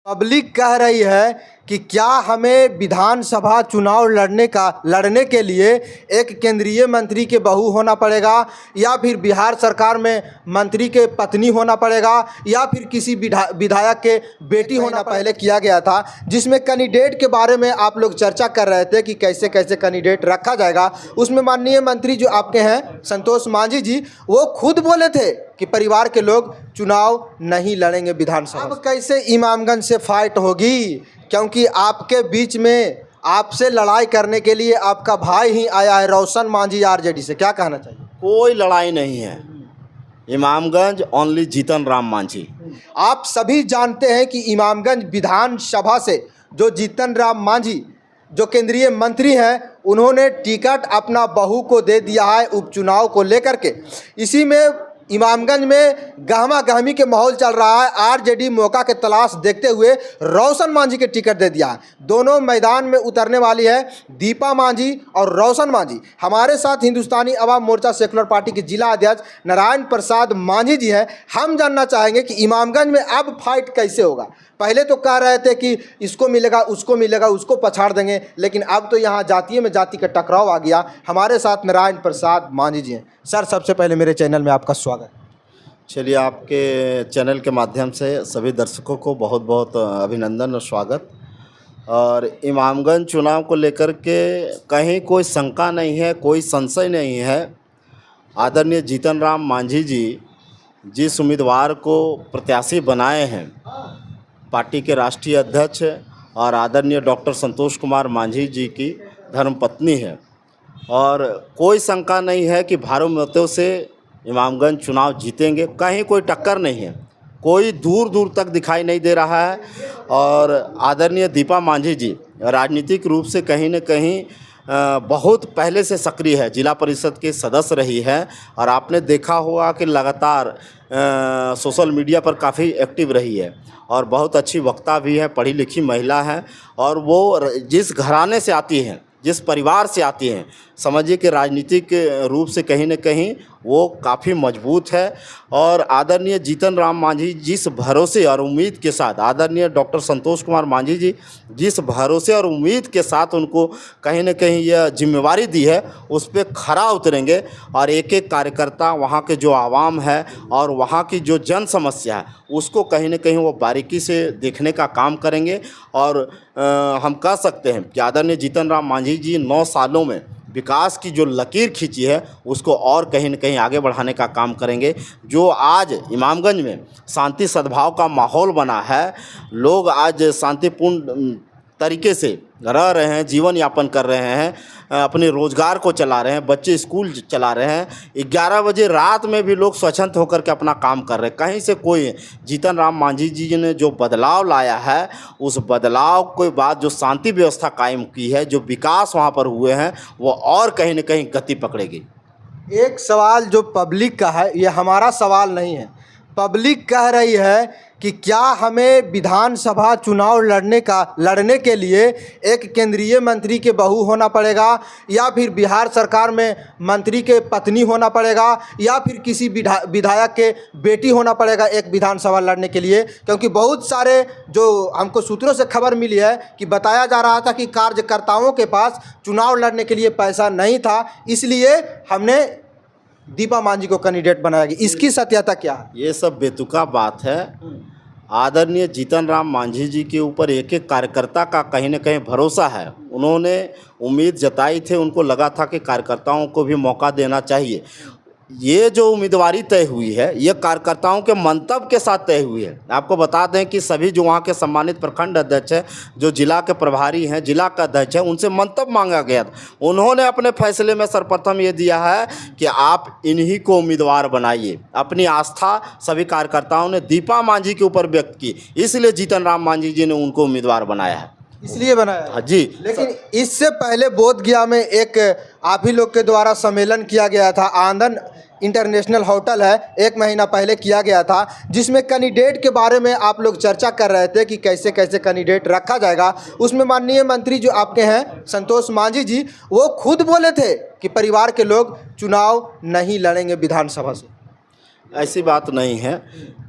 Public कह रही है कि क्या हमें विधानसभा चुनाव लड़ने के लिए एक केंद्रीय मंत्री के बहू होना पड़ेगा या फिर बिहार सरकार में मंत्री के पत्नी होना पड़ेगा या फिर किसी विधायक के बेटी होना पहले किया गया था, जिसमें कैंडिडेट के बारे में आप लोग चर्चा कर रहे थे कि कैसे कैसे कैंडिडेट रखा जाएगा। उसमें माननीय मंत्री जो आपके हैं संतोष मांझी जी, वो खुद बोले थे कि परिवार के लोग चुनाव नहीं लड़ेंगे विधानसभा। अब कैसे इमामगंज से फाइट होगी, क्योंकि आपके बीच में आपसे लड़ाई करने के लिए आपका भाई ही आया है रोशन मांझी आरजेडी से। क्या कहना चाहिए? कोई लड़ाई नहीं है, इमामगंज ओनली जीतन राम मांझी। आप सभी जानते हैं कि इमामगंज विधानसभा से जो जीतन राम मांझी जो केंद्रीय मंत्री हैं, उन्होंने टिकट अपना बहू को दे दिया है उपचुनाव को लेकर के। इसी में इमामगंज में गहमा गहमी के माहौल चल रहा है। आरजेडी मौका के तलाश देखते हुए रोशन मांझी के टिकट दे दिया है। दोनों मैदान में उतरने वाली है, दीपा मांझी और रोशन मांझी। हमारे साथ हिंदुस्तानी अवाम मोर्चा सेकुलर पार्टी के जिला अध्यक्ष नारायण प्रसाद मांझी जी हैं। हम जानना चाहेंगे कि इमामगंज में अब फाइट कैसे होगा। पहले तो कह रहे थे कि इसको मिलेगा, उसको पछाड़ देंगे, लेकिन अब तो यहाँ जातीय में जाति का टकराव आ गया। हमारे साथ नारायण प्रसाद मांझी जी हैं। सर, सबसे पहले मेरे चैनल में आपका स्वागत। चलिए, आपके चैनल के माध्यम से सभी दर्शकों को बहुत बहुत अभिनंदन और स्वागत। और इमामगंज चुनाव को लेकर के कहीं कोई शंका नहीं है, कोई संशय नहीं है। आदरणीय जीतन राम मांझी जी जिस उम्मीदवार को प्रत्याशी बनाए हैं, पार्टी के राष्ट्रीय अध्यक्ष और आदरणीय डॉक्टर संतोष कुमार मांझी जी की धर्मपत्नी है, और कोई शंका नहीं है कि भारी मतों से इमामगंज चुनाव जीतेंगे। कहीं कोई टक्कर नहीं है, कोई दूर दूर तक दिखाई नहीं दे रहा है। और आदरणीय दीपा मांझी जी राजनीतिक रूप से कहीं न कहीं बहुत पहले से सक्रिय है, जिला परिषद के सदस्य रही है, और आपने देखा होगा कि लगातार सोशल मीडिया पर काफ़ी एक्टिव रही है और बहुत अच्छी वक्ता भी है, पढ़ी लिखी महिला है। और वो जिस घराने से आती हैं, जिस परिवार से आती हैं, समझिए कि राजनीतिक रूप से कहीं न कहीं वो काफ़ी मजबूत है। और आदरणीय जीतन राम मांझी जिस भरोसे और उम्मीद के साथ, आदरणीय डॉक्टर संतोष कुमार मांझी जी जिस भरोसे और उम्मीद के साथ उनको कहीं न कहीं यह जिम्मेवारी दी है, उस पर खरा उतरेंगे। और एक एक कार्यकर्ता, वहाँ के जो आवाम है और वहाँ की जो जन समस्या है, उसको कहीं न कहीं वो बारीकी से देखने का काम करेंगे। और हम कह सकते हैं कि आदरणीय जीतन राम मांझी जी 9 सालों में विकास की जो लकीर खींची है, उसको और कहीं न कहीं आगे बढ़ाने का काम करेंगे। जो आज इमामगंज में शांति सद्भाव का माहौल बना है, लोग आज शांतिपूर्ण तरीके से रह रहे हैं, जीवन यापन कर रहे हैं, अपने रोज़गार को चला रहे हैं, बच्चे स्कूल चला रहे हैं। 11 बजे रात में भी लोग स्वच्छंद होकर के अपना काम कर रहे हैं। कहीं से कोई जीतन राम मांझी जी ने जो बदलाव लाया है, उस बदलाव के बाद जो शांति व्यवस्था कायम की है, जो विकास वहाँ पर हुए हैं, वो और कहीं न कहीं गति पकड़ेगी। एक सवाल जो पब्लिक का है, ये हमारा सवाल नहीं है। पब्लिक कह रही है कि क्या हमें विधानसभा चुनाव लड़ने के लिए एक केंद्रीय मंत्री के बहू होना पड़ेगा या फिर बिहार सरकार में मंत्री के पत्नी होना पड़ेगा या फिर किसी विधायक के बेटी होना पड़ेगा एक विधानसभा लड़ने के लिए। क्योंकि बहुत सारे जो हमको सूत्रों से खबर मिली है कि बताया जा रहा था कि कार्यकर्ताओं के पास चुनाव लड़ने के लिए पैसा नहीं था, इसलिए हमने दीपा मांझी को कैंडिडेट बनाया गया। इसकी सत्यता क्या है? ये सब बेतुका बात है। आदरणीय जीतन राम मांझी जी के ऊपर एक एक कार्यकर्ता का कहीं न कहीं भरोसा है। उन्होंने उम्मीद जताई थी, उनको लगा था कि कार्यकर्ताओं को भी मौका देना चाहिए। ये जो उम्मीदवारी तय हुई है, ये कार्यकर्ताओं के मंतव्य के साथ तय हुई है। आपको बता दें कि सभी जो वहाँ के सम्मानित प्रखंड अध्यक्ष हैं, जो जिला के प्रभारी हैं, जिला का अध्यक्ष है, उनसे मंतव्य मांगा गया था। उन्होंने अपने फैसले में सर्वप्रथम ये दिया है कि आप इन्हीं को उम्मीदवार बनाइए। अपनी आस्था सभी कार्यकर्ताओं ने दीपा मांझी के ऊपर व्यक्त की, इसलिए जीतन राम मांझी जी ने उनको उम्मीदवार बनाया है। इसलिए बनाया जी। लेकिन इससे पहले बोधगया में एक आप ही लोग के द्वारा सम्मेलन किया गया था। आनंद इंटरनेशनल होटल है, 1 महीना पहले किया गया था, जिसमें कैंडिडेट के बारे में आप लोग चर्चा कर रहे थे कि कैसे कैसे कैंडिडेट रखा जाएगा। उसमें माननीय मंत्री जो आपके हैं संतोष मांझी जी, वो खुद बोले थे कि परिवार के लोग चुनाव नहीं लड़ेंगे विधानसभा से। ऐसी बात नहीं है।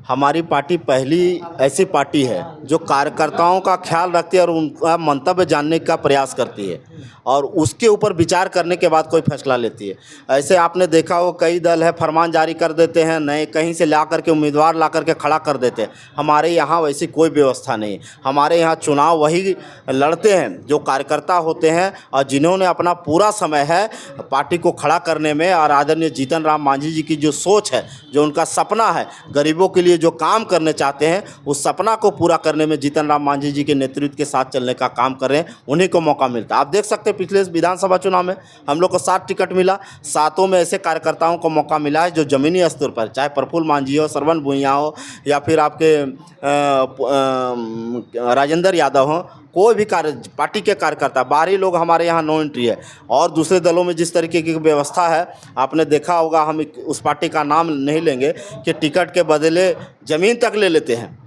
हमारी पार्टी पहली ऐसी पार्टी है जो कार्यकर्ताओं का ख्याल रखती है और उनका मंतव्य जानने का प्रयास करती है और उसके ऊपर विचार करने के बाद कोई फैसला लेती है। ऐसे आपने देखा हो कई दल है फरमान जारी कर देते हैं, नए कहीं से ला करके उम्मीदवार ला करके खड़ा कर देते हैं। हमारे यहाँ वैसी कोई व्यवस्था नहीं। हमारे यहाँ चुनाव वही लड़ते हैं जो कार्यकर्ता होते हैं और जिन्होंने अपना पूरा समय है पार्टी को खड़ा करने में। और आदरणीय जीतन राम मांझी जी की जो सोच है, जो उनका सपना है, गरीबों के लिए जो काम करने चाहते हैं, उस सपना को पूरा करने में जीतन राम मांझी जी के नेतृत्व के साथ चलने का काम कर रहे हैं, उन्हीं को मौका मिलता है। आप देख सकते हैं पिछले विधानसभा चुनाव में हम लोग को 7 टिकट मिला, 7 में ऐसे कार्यकर्ताओं को मौका मिला है जो ज़मीनी स्तर पर, चाहे प्रफुल्ल मांझी हो, श्रवण भुइयाँ हो या फिर आपके राजेंद्र यादव हो, कोई भी पार्टी के कार्यकर्ता, बाहरी लोग हमारे यहाँ नो एंट्री है। और दूसरे दलों में जिस तरीके की व्यवस्था है आपने देखा होगा, हम उस पार्टी का नाम नहीं लेंगे, कि टिकट के बदले ज़मीन तक ले लेते हैं।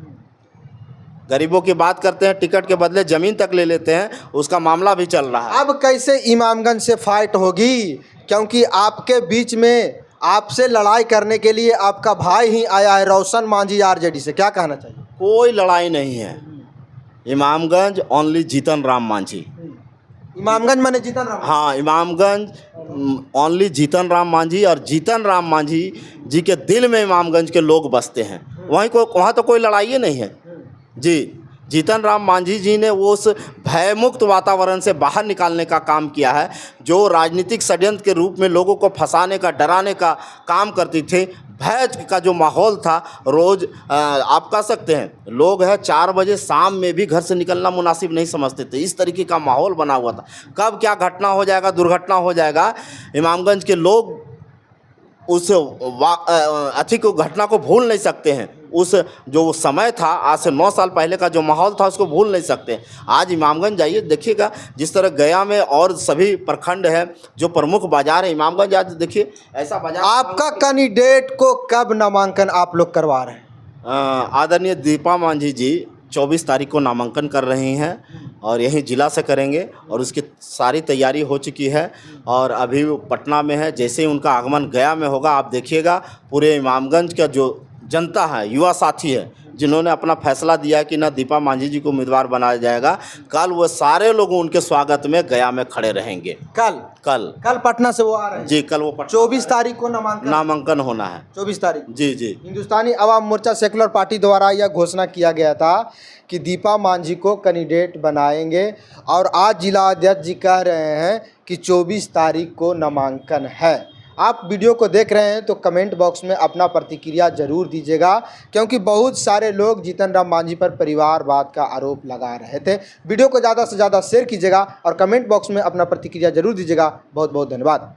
गरीबों की बात करते हैं, टिकट के बदले ज़मीन तक ले लेते हैं, उसका मामला भी चल रहा है। अब कैसे इमामगंज से फाइट होगी, क्योंकि आपके बीच में आपसे लड़ाई करने के लिए आपका भाई ही आया है रोशन मांझी आरजेडी से, क्या कहना चाहिए? कोई लड़ाई नहीं है। इमामगंज ओनली जीतन राम मांझी। इमामगंज माने जीतन राम? हाँ, इमामगंज ओनली जीतन राम मांझी। और जीतन राम मांझी जी के दिल में इमामगंज के लोग बसते हैं, वहाँ तो कोई लड़ाई नहीं है जी। जीतन राम मांझी जी ने वो उस भयमुक्त वातावरण से बाहर निकालने का काम किया है जो राजनीतिक षड्यंत्र के रूप में लोगों को फंसाने का, डराने का काम करती थी। भय का जो माहौल था, रोज़ आप कह सकते हैं लोग 4 बजे शाम में भी घर से निकलना मुनासिब नहीं समझते थे। इस तरीके का माहौल बना हुआ था। कब क्या घटना हो जाएगा, दुर्घटना हो जाएगा, इमामगंज के लोग उस घटना को भूल नहीं सकते हैं। उस जो समय था, आज से 9 साल पहले का जो माहौल था, उसको भूल नहीं सकते। आज इमामगंज जाइए, देखिएगा जिस तरह गया में और सभी प्रखंड है, जो प्रमुख बाजार है, इमामगंज आज देखिए ऐसा बाजार। आपका कैंडिडेट को कब नामांकन आप लोग करवा रहे हैं? आदरणीय दीपा मांझी जी 24 तारीख को नामांकन कर रही हैं और यहीं जिला से करेंगे और उसकी सारी तैयारी हो चुकी है और अभी वो पटना में है। जैसे ही उनका आगमन गया में होगा, आप देखिएगा पूरे इमामगंज का जो जनता है, युवा साथी है, जिन्होंने अपना फैसला दिया कि ना दीपा मांझी जी को उम्मीदवार बनाया जाएगा, कल वो सारे लोग उनके स्वागत में गया में खड़े रहेंगे। कल पटना से वो आ रहे हैं जी। कल वो 24 तारीख को नामांकन होना है। 24 तारीख जी। हिंदुस्तानी अवाम मोर्चा सेकुलर पार्टी द्वारा यह घोषणा किया गया था कि दीपा मांझी को कैंडिडेट बनाएंगे और आज जिला अध्यक्ष जी कह रहे हैं कि 24 तारीख को नामांकन है। आप वीडियो को देख रहे हैं तो कमेंट बॉक्स में अपना प्रतिक्रिया जरूर दीजिएगा, क्योंकि बहुत सारे लोग जीतन राम मांझी पर परिवारवाद का आरोप लगा रहे थे। वीडियो को ज़्यादा से ज़्यादा शेयर कीजिएगा और कमेंट बॉक्स में अपना प्रतिक्रिया जरूर दीजिएगा। बहुत बहुत धन्यवाद।